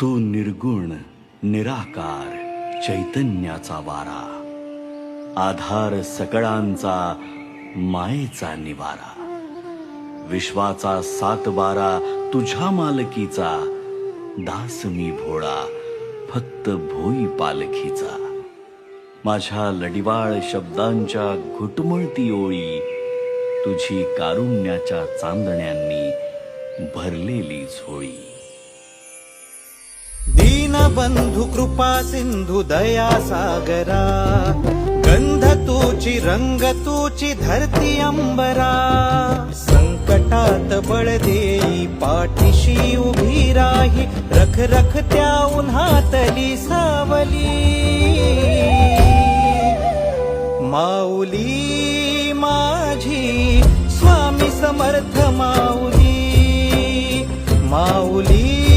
तू निर्गुण निराकार चैतन्याचा वारा, आधार सकळांचा मायेचा निवारा, विश्वाचा सातबारा तुझ्या मालकीचा, दास मी भोळा फक्त भोई पालखीचा. माझ्या लडिवाळ शब्दांच्या घुटमळती ओळी, तुझी कारुण्याच्या चांदण्यांनी भरलेली झोळी. दीनबंधु कृपा सिंधु दया सागरा, गंध तूची रंग तूची धरती अंबरा. संकटात बळ देई पाठीशी उभी राही, रख रख त्या उन्हातली सावली. माऊली माझी स्वामी समर्थ माऊली, माऊली